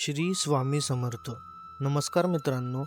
श्री स्वामी समर्थ. नमस्कार मित्रांनो,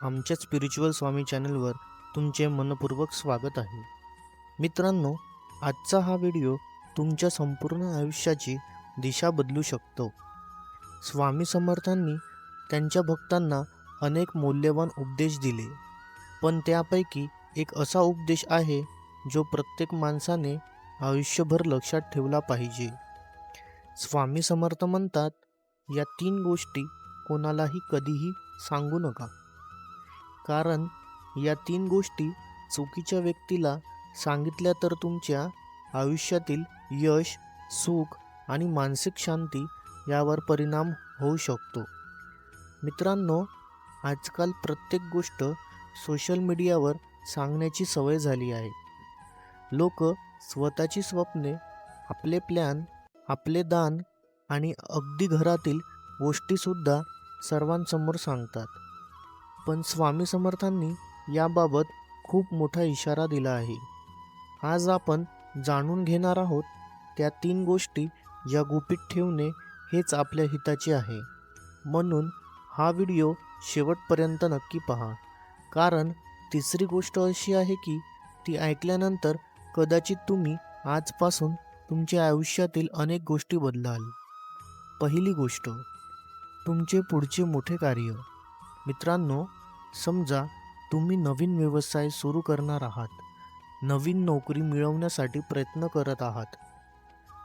आमच्या स्पिरिच्युअल स्वामी चॅनलवर तुमचे मनपूर्वक स्वागत आहे. मित्रांनो, आजचा हा व्हिडिओ तुमच्या संपूर्ण आयुष्याची दिशा बदलू शकतो. स्वामी समर्थांनी त्यांच्या भक्तांना अनेक मौल्यवान उपदेश दिले, पण त्यापैकी एक असा उपदेश आहे जो प्रत्येक माणसाने आयुष्यभर लक्षात ठेवला पाहिजे. स्वामी समर्थ म्हणतात, या 3 गोष्टी कोणालाही कधीही सांगू नका, कारण या 3 गोष्टी चुकीच्या व्यक्तीला सांगितल्या तर तुमच्या आयुष्यातील यश, सुख आणि मानसिक शांती यावर परिणाम होऊ शकतो. मित्रांनो, आजकाल प्रत्येक गोष्ट सोशल मीडियावर सांगण्याची सवय झाली आहे. लोक स्वतःची स्वप्ने, आपले प्लॅन, आपले दान आणि अगदी घरातील गोष्टीसुद्धा सर्वांसमोर सांगतात. पण स्वामी समर्थांनी याबाबत खूप मोठा इशारा दिला आहे. आज आपण जाणून घेणार आहोत त्या 3 गोष्टी ज्या गुपित ठेवणे हेच आपल्या हिताचे आहे. म्हणून हा व्हिडिओ शेवटपर्यंत नक्की पहा, कारण तिसरी गोष्ट अशी आहे की ती ऐकल्यानंतर कदाचित तुम्ही आजपासून तुमच्या आयुष्यातील अनेक गोष्टी बदलाल. पहिली गोष्ट, तुमचे पुढचे मोठे कार्य. मित्रांनो, समजा तुम्ही नवीन व्यवसाय सुरू करणार आहात, नवीन नोकरी मिळवण्यासाठी प्रयत्न करत आहात,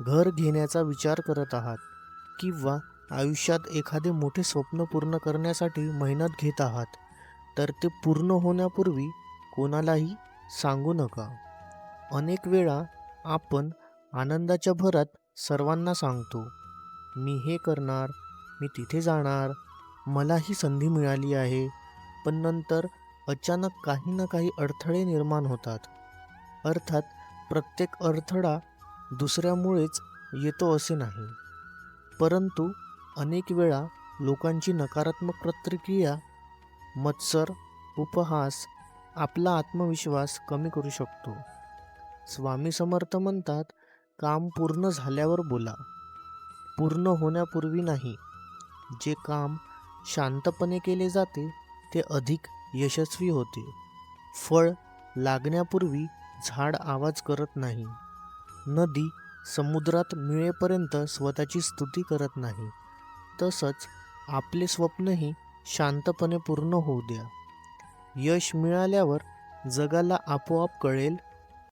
घर घेण्याचा विचार करत आहात किंवा आयुष्यात एखादे मोठे स्वप्न पूर्ण करण्यासाठी मेहनत घेत आहात, तर ते पूर्ण होण्यापूर्वी कोणालाही सांगू नका. अनेक वेळा आपण आनंदाच्या भरात सर्वांना सांगतो, मी हे करणार, मी तिथे जाणार, मला ही संधी मिळाली आहे. पण नंतर अचानक काही ना काही अडथळे निर्माण होतात. अर्थात प्रत्येक अडथळा दुसऱ्यामुळेच येतो असे नाही, परंतु अनेक वेळा लोकांची नकारात्मक प्रतिक्रिया, मत्सर, उपहास आपला आत्मविश्वास कमी करू शकतो. स्वामी समर्थ म्हणतात, काम पूर्ण झाल्यावर बोला, पूर्ण होण्यापूर्वी नाही. जे काम शांतपणे केले जाते ते अधिक यशस्वी होते. फळ लागण्यापूर्वी झाड आवाज करत नाही. नदी समुद्रात मिळेपर्यंत स्वतःची स्तुती करत नाही. तसंच आपले स्वप्नही शांतपणे पूर्ण होऊ द्या. यश मिळाल्यावर जगाला आपोआप कळेल,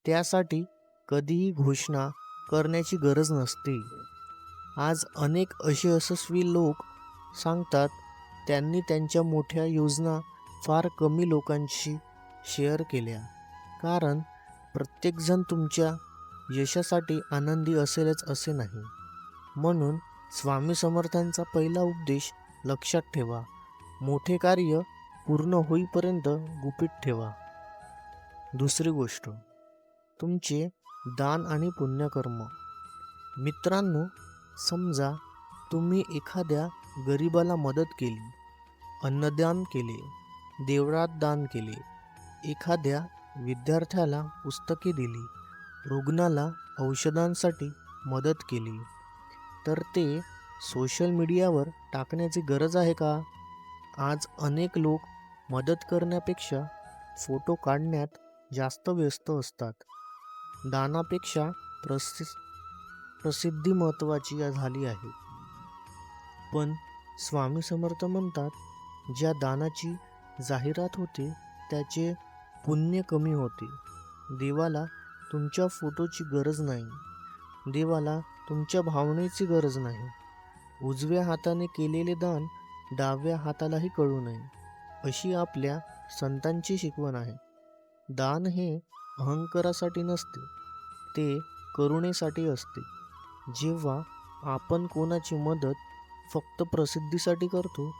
त्यासाठी कधीही घोषणा करण्याची गरज नसते. आज अनेक असे यशस्वी लोक सांगतात, त्यांनी त्यांच्या मोठ्या योजना फार कमी लोकांशी शेअर केल्या, कारण प्रत्येकजण तुमच्या यशासाठी आनंदी असेलच असे नाही. म्हणून स्वामी समर्थांचा पहिला उपदेश लक्षात ठेवा, मोठे कार्य पूर्ण होईपर्यंत गुपित ठेवा. दुसरी गोष्ट, तुमचे दान आणि पुण्यकर्म. मित्रांनो, समजा तुम्ही एखाद्या गरिबाला मदत केली, अन्नदान केले, देवळात दान केले, एखाद्या विद्यार्थ्याला पुस्तके दिली, रुग्णाला औषधांसाठी मदत केली, तर ते सोशल मीडियावर टाकण्याची गरज आहे का? आज अनेक लोक मदत करण्यापेक्षा फोटो काढण्यात जास्त व्यस्त असतात. दानापेक्षा प्रसिद्धी महत्त्वाची झाली आहे. पण स्वामी समर्थ म्हणतात, ज्या दानाची जाहिरात होते त्याचे पुण्य कमी होते. देवाला तुमच्या फोटोची गरज नाही, देवाला तुमच्या भावनेची गरज नाही. उजव्या हाताने केलेले दान डाव्या हातालाही कळू नये, अशी आपल्या संतांची शिकवण आहे. दान हे अहंकारासाठी नसते, ते करुणेसाठी असते. जेव्हा आपण कोणाची मदत फक्त प्रसिद्धीसाठी करतो,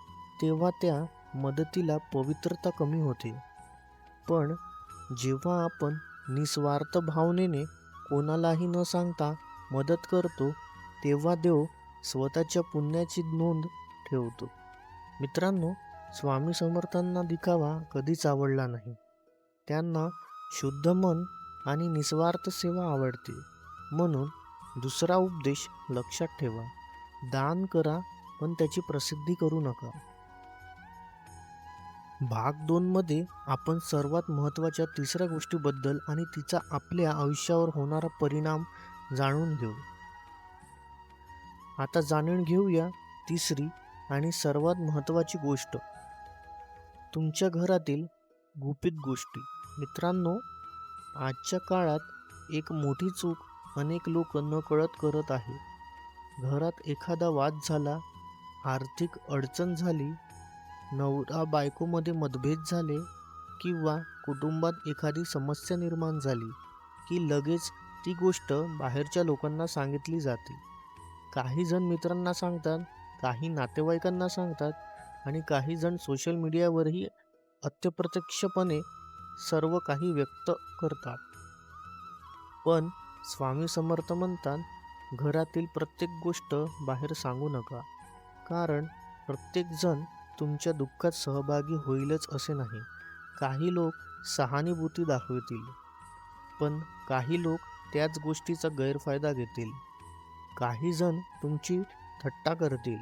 तेव्हा त्या मदतीला पवित्रता कमी होते. पण जेव्हा आपण निस्वार्थ भावनेने कोणालाही न सांगता मदत करतो, तेव्हा देव स्वतःच्या पुण्याची नोंद ठेवतो. मित्रांनो, स्वामी समर्थांना दिखावा कधीच आवडला नाही. त्यांना शुद्ध मन आणि निस्वार्थ सेवा आवडते. म्हणून दुसरा उपदेश लक्षात ठेवा, दान करा पण त्याची प्रसिद्धी करू नका. भाग 2 मध्ये आपण सर्वात महत्त्वाच्या तिसऱ्या गोष्टीबद्दल आणि तिचा आपल्या आयुष्यावर होणारा परिणाम जाणून घेऊ. आता जाणून घेऊया तिसरी आणि सर्वात महत्त्वाची गोष्ट, तुमच्या घरातील गुपित गोष्टी. मित्रांनो, आजच्या काळात एक मोठी चूक अनेक लोक नकळत करत आहे. घरात एखादा वाद झाला, आर्थिक अडचण झाली, नवरा बायकोमध्ये मतभेद झाले किंवा कुटुंबात एखादी समस्या निर्माण झाली की लगेच ती गोष्ट बाहेरच्या लोकांना सांगितली जाते. काही जण मित्रांना सांगतात, काही नातेवाईकांना सांगतात आणि काही जण सोशल मीडियावरही अप्रत्यक्षपणे सर्व काही व्यक्त करतात. पण स्वामी समर्थ म्हणतात, घरातील प्रत्येक गोष्ट बाहेर सांगू नका, कारण प्रत्येकजण तुमच्या दुःखात सहभागी होईलच असे नाही. काही लोक सहानुभूती दाखवतील, पण काही लोक त्याच गोष्टीचा गैरफायदा घेतील. काही जण तुमची थट्टा करतील,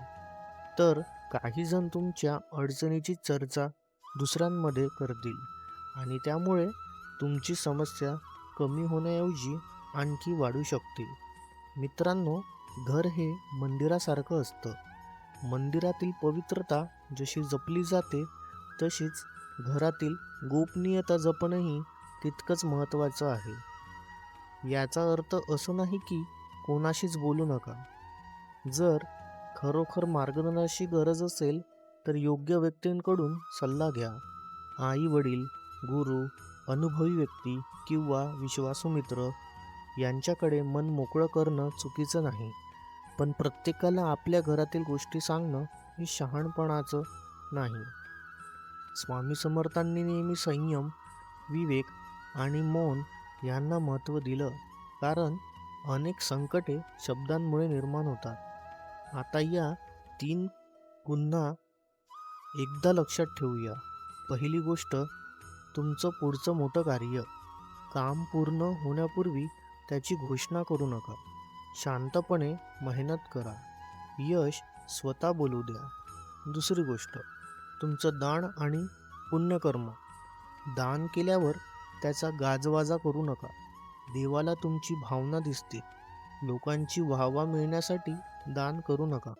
तर काही जण तुमच्या अडचणीची चर्चा दुसऱ्यांमध्ये करतील आणि त्यामुळे तुमची समस्या कमी होण्याऐवजी आणखी वाढू शकते. मित्रांनो, घर हे मंदिरासारखं असतं. मंदिरातील पवित्रता जशी जपली जाते, तशीच घरातील गोपनीयता जपणंही तितकंच महत्त्वाचं आहे. याचा अर्थ असं नाही की कोणाशीच बोलू नका. जर खरोखर मार्गदर्शनाची गरज असेल तर योग्य व्यक्तींकडून सल्ला घ्या. आई वडील, गुरु, अनुभवी व्यक्ती किंवा विश्वासू मित्र यांच्याकडे मन मोकळं करणं चुकीचं नाही. पण प्रत्येकाला आपल्या घरातील गोष्टी सांगणं हे शहाणपणाचं नाही. स्वामी समर्थांनी नेहमी संयम, विवेक आणि मौन यांना महत्त्व दिलं, कारण अनेक संकटे शब्दांमुळे निर्माण होतात. आता या 3 पुन्हा एकदा लक्षात ठेवूया. पहिली गोष्ट, तुमचं पुढचं मोठं कार्य. काम पूर्ण होण्यापूर्वी त्याची घोषणा करू नका. शांतपणे मेहनत करा. यश स्वतः बोलू द्या. दुसरी गोष्ट, तुमचं दान आणि पुण्यकर्म. दान केल्यावर त्याचा गाजवाजा करू नका. देवाला तुमची भावना दिसते. लोकांची वाहवा मिळण्यासाठी दान करू नका.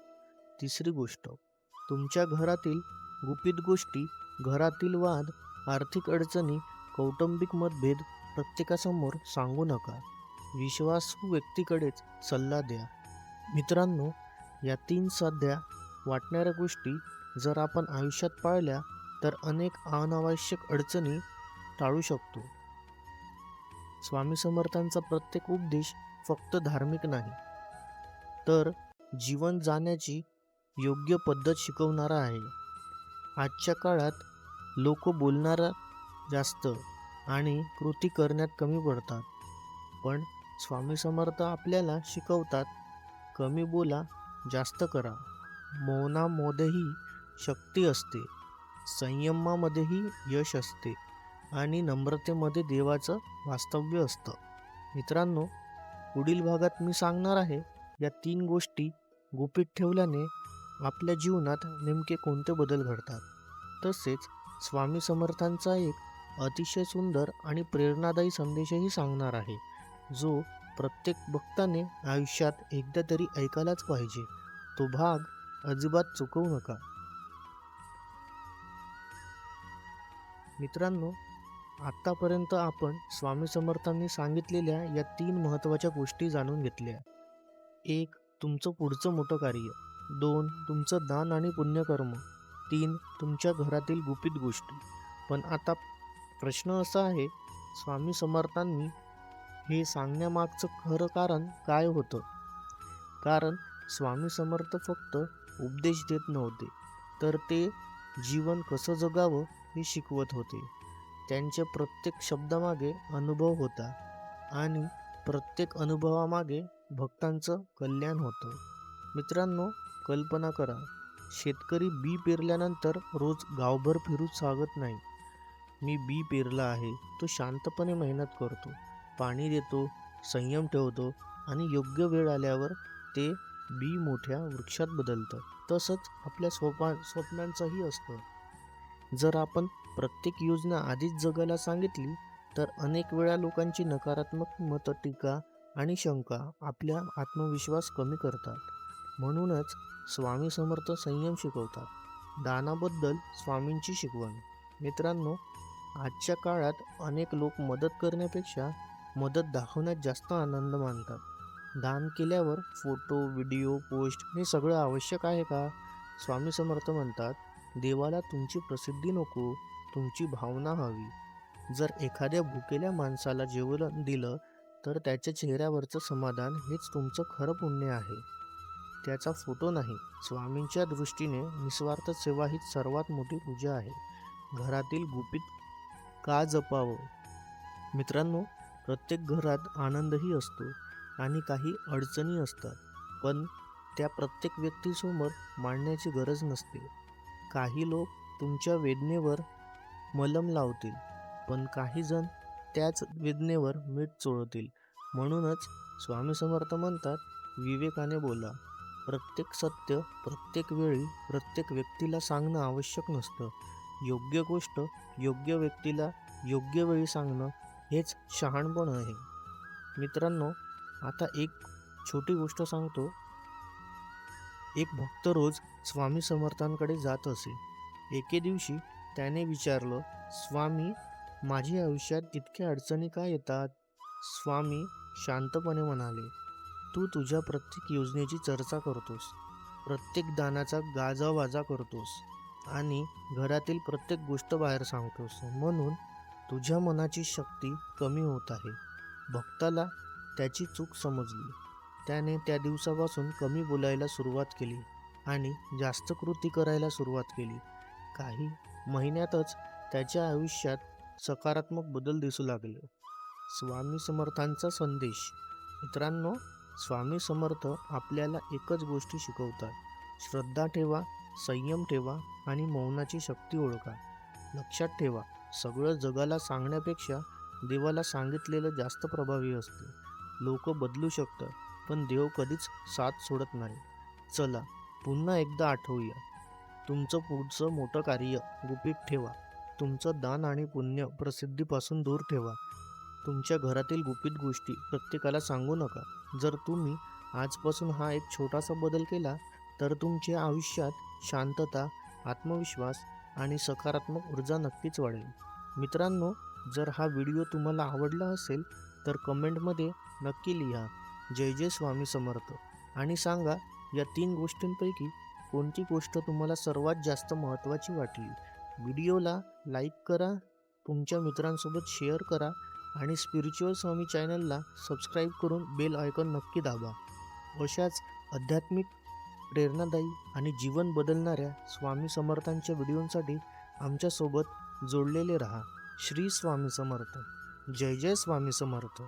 तिसरी गोष्ट, तुमच्या घरातील गुपित गोष्टी, घरातील वाद, आर्थिक अडचणी, कौटुंबिक मतभेद प्रत्येकासमोर सांगू नका. विश्वासू व्यक्तीकडेच सल्ला द्या. मित्रांनो, या 3 साध्या वाटणाऱ्या गोष्टी जर आपण आयुष्यात पाळल्या तर अनेक अनावश्यक अडचणी टाळू शकतो. स्वामी समर्थांचा प्रत्येक उपदेश फक्त धार्मिक नाही, तर जीवन जाण्याची योग्य पद्धत शिकवणारा आहे. आजच्या काळात लोक बोलणारा जास्त आणि कृती करण्यात कमी पडतात, पण स्वामी समर्थ आपल्याला शिकवतात, कमी बोला, जास्त करा. मौनामध्येही शक्ती असते, संयमामध्येही यश असते आणि नम्रतेमध्ये देवाचं वास्तव्य असतं. मित्रांनो, पुढील भागात मी सांगणार आहे, या 3 गोष्टी गुपित ठेवल्याने आपल्या जीवनात नेमके कोणते बदल घडतात. तसेच स्वामी समर्थांचा एक अतिशय सुंदर आणि प्रेरणादायी संदेशही सांगणार आहे, जो प्रत्येक भक्ताने आयुष्यात एकदा तरी ऐकायलाच पाहिजे. तो भाग अजिबात चुकवू नका. मित्रांनो, आत्तापर्यंत आपण स्वामी समर्थांनी सांगितलेल्या या 3 महत्त्वाच्या गोष्टी जाणून घेतल्या. 1. तुमचं पुढचं मोठं कार्य. 2. तुमचं दान आणि पुण्यकर्म. 3. तुमच्या घरातील गुपित गोष्टी. पण आता प्रश्न असा आहे, स्वामी समर्थांनी हे सांगण्यामागचं खरं कारण काय होतं? कारण स्वामी समर्थ फक्त उपदेश देत नव्हते, तर ते जीवन कसं जगावं हे शिकवत होते. त्यांच्या प्रत्येक शब्दामागे अनुभव होता आणि प्रत्येक अनुभवामागे भक्तांचं कल्याण होतं. मित्रांनो, कल्पना करा, शेतकरी बी पेरल्यानंतर रोज गावभर फिरून सांगत नाही, मी बी पेरलं आहे. तो शांतपणे मेहनत करतो, पाणी देतो, संयम ठेवतो आणि योग्य वेळ आल्यावर ते बी मोठ्या वृक्षात बदलतं. तसंच आपल्या स्वप्नांचंही असतं. जर आपण प्रत्येक योजना आधीच जगाला सांगितली तर अनेक वेळा लोकांची नकारात्मक मतं, टीका आणि शंका आपल्या आत्मविश्वास कमी करतात. म्हणूनच स्वामी समर्थ संयम शिकवतात. दानाबद्दल स्वामींची शिकवण. मित्रांनो, आजच्या काळात अनेक लोक मदत करण्यापेक्षा मदत दाखवण्यात जास्त आनंद मानतात. दान केल्यावर फोटो, व्हिडिओ, पोस्ट हे सगळं आवश्यक आहे का? स्वामी समर्थ म्हणतात, देवाला तुमची प्रसिद्धी नको, तुमची भावना हवी. जर एखाद्या भुकेल्या माणसाला जेवण दिलं तर त्याच्या चेहऱ्यावरचं समाधान हेच तुमचं खरं पुण्य आहे. त्याचा फोटो नाही. स्वामींच्या दृष्टीने निस्वार्थ सेवा हीच सर्वात मोठी पूजा आहे. घरातील गुपित का जपावं? मित्रांनो, प्रत्येक घरात आनंदही असतो आणि काही अडचणी असतात, पण त्या प्रत्येक व्यक्तीसमोर मांडण्याची गरज नसते. काही लोक तुमच्या वेदनेवर मलम लावतील, पण काही जण त्याच वेदनेवर मीठ चोळतील. म्हणूनच स्वामी समर्थ म्हणतात, विवेकाने बोला. प्रत्येक सत्य प्रत्येक वेळी प्रत्येक व्यक्तीला सांगणं आवश्यक नसतं. योग्य गोष्ट योग्य व्यक्तीला योग्य वेळी सांगणं हेच शहाणपण आहे. मित्रांनो, आता एक छोटी गोष्ट सांगतो. एक भक्त रोज स्वामी समर्थांकडे जात असे. एके दिवशी त्याने विचारलं, स्वामी, माझ्या आयुष्यात इतक्या अडचणी का येतात? स्वामी शांतपणे म्हणाले, तू तुझ्या प्रत्येक योजनेची चर्चा करतोस, प्रत्येक दानाचा गाजावाजा करतोस आणि घरातील प्रत्येक गोष्ट बाहेर सांगतोस, म्हणून तुझ्या मनाची शक्ती कमी होत आहे. भक्ताला त्याची चूक समजली. त्याने त्या दिवसापासून कमी बोलायला सुरुवात केली आणि जास्त कृती करायला सुरुवात केली. काही महिन्यातच त्याच्या आयुष्यात सकारात्मक बदल दिसू लागले. स्वामी समर्थांचा संदेश. मित्रांनो, स्वामी समर्थ आपल्याला एकच गोष्टी शिकवतात. श्रद्धा ठेवा, संयम ठेवा आणि मौनाची शक्ती ओळखा. लक्षात ठेवा, सगळं जगाला सांगण्यापेक्षा देवाला सांगितलेलं जास्त प्रभावी असते. लोक बदलू शकतात, पण देव कधीच साथ सोडत नाही. चला, पुन्हा एकदा आठवूया. तुमचं पुढचं मोठं कार्य गुपित ठेवा. तुमचं दान आणि पुण्य प्रसिद्धीपासून दूर ठेवा. तुमच्या घरातील गुपित गोष्टी प्रत्येकाला सांगू नका. जर तुम्ही आजपासून हा एक छोटासा बदल केला तर तुमच्या आयुष्यात शांतता, आत्मविश्वास आणि सकारात्मक ऊर्जा नक्कीच वाढेल. मित्रांनो, जर हा व्हिडिओ तुम्हाला आवडला असेल तर कमेंटमध्ये नक्की लिहा, जय जय स्वामी समर्थ, आणि सांगा या 3 गोष्टींपैकी कोणती गोष्ट तुम्हाला सर्वात जास्त महत्त्वाची वाटली. व्हिडिओला लाईक करा, तुमच्या मित्रांसोबत शेअर करा आणि स्पिरिच्युअल स्वामी चॅनलला सबस्क्राईब करून बेल आयकॉन नक्की दाबा. अशाच आध्यात्मिक, प्रेरणादायी आणि जीवन बदलणाऱ्या स्वामी समर्थांच्या व्हिडिओंसाठी आमच्यासोबत जोडलेले रहा. श्री स्वामी समर्थ. जय जय स्वामी समर्थ.